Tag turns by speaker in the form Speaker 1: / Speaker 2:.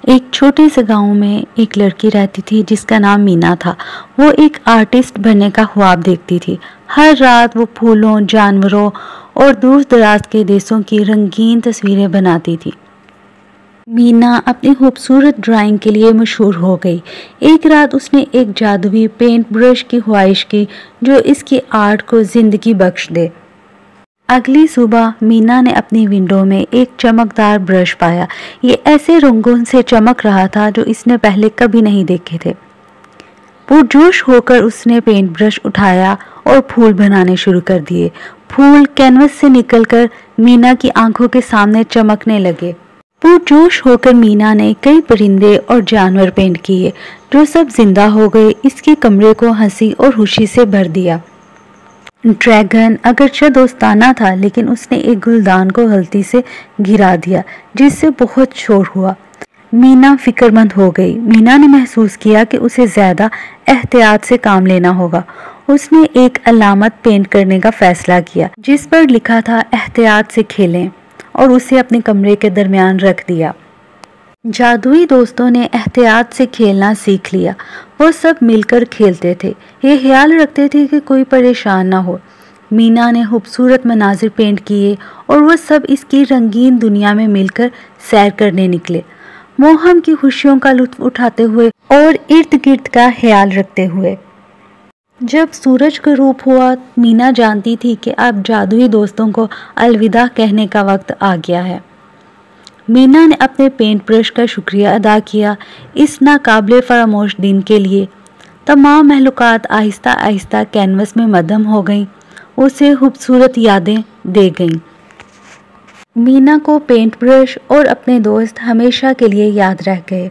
Speaker 1: ایک چھوٹے سے گاؤں میں ایک لڑکی رہتی تھی جس کا نام مینا تھا۔ وہ ایک آرٹسٹ بننے کا خواب دیکھتی تھی۔ ہر رات وہ پھولوں، جانوروں اور دور دراز کے دیسوں کی رنگین تصویریں بناتی تھی۔ مینا اپنی خوبصورت ڈرائنگ کے لیے مشہور ہو گئی۔ ایک رات اس نے ایک جادوئی پینٹ برش کی خواہش کی جو اس کی آرٹ کو زندگی بخش دے۔ اگلی صبح مینا نے اپنی ونڈو میں ایک چمکدار برش پایا۔ یہ ایسے رنگوں سے چمک رہا تھا جو اس نے پہلے کبھی نہیں دیکھے تھے۔ پرجوش ہو کر اس نے پینٹ برش اٹھایا اور پھول بنانے شروع کر دیے۔ پھول کینوس سے نکل کر مینا کی آنکھوں کے سامنے چمکنے لگے۔ پرجوش ہو کر مینا نے کئی پرندے اور جانور پینٹ کیے جو سب زندہ ہو گئے۔ اس کے کمرے کو ہنسی اور خوشی سے بھر دیا۔ ڈریگن اگرچہ دوستانہ تھا لیکن اس نے ایک گلدان کو غلطی سے گرا دیا جس سے بہت شور ہوا۔ مینا فکر مند ہو گئی۔ مینا نے محسوس کیا کہ اسے زیادہ احتیاط سے کام لینا ہوگا۔ اس نے ایک علامت پینٹ کرنے کا فیصلہ کیا جس پر لکھا تھا احتیاط سے کھیلیں، اور اسے اپنے کمرے کے درمیان رکھ دیا۔ جادوئی دوستوں نے احتیاط سے کھیلنا سیکھ لیا۔ وہ سب مل کر کھیلتے تھے، یہ خیال رکھتے تھے کہ کوئی پریشان نہ ہو۔ مینا نے خوبصورت مناظر پینٹ کیے اور وہ سب اس کی رنگین دنیا میں مل کر سیر کرنے نکلے، موہم کی خوشیوں کا لطف اٹھاتے ہوئے اور ارد گرد کا خیال رکھتے ہوئے۔ جب سورج غروب ہوا، مینا جانتی تھی کہ اب جادوئی دوستوں کو الوداع کہنے کا وقت آ گیا ہے۔ مینا نے اپنے پینٹ برش کا شکریہ ادا کیا اس ناقابل فراموش دن کے لیے۔ تمام مخلوقات آہستہ آہستہ کینوس میں مدھم ہو گئیں، اسے خوبصورت یادیں دے گئیں۔ مینا کو پینٹ برش اور اپنے دوست ہمیشہ کے لیے یاد رہ گئے۔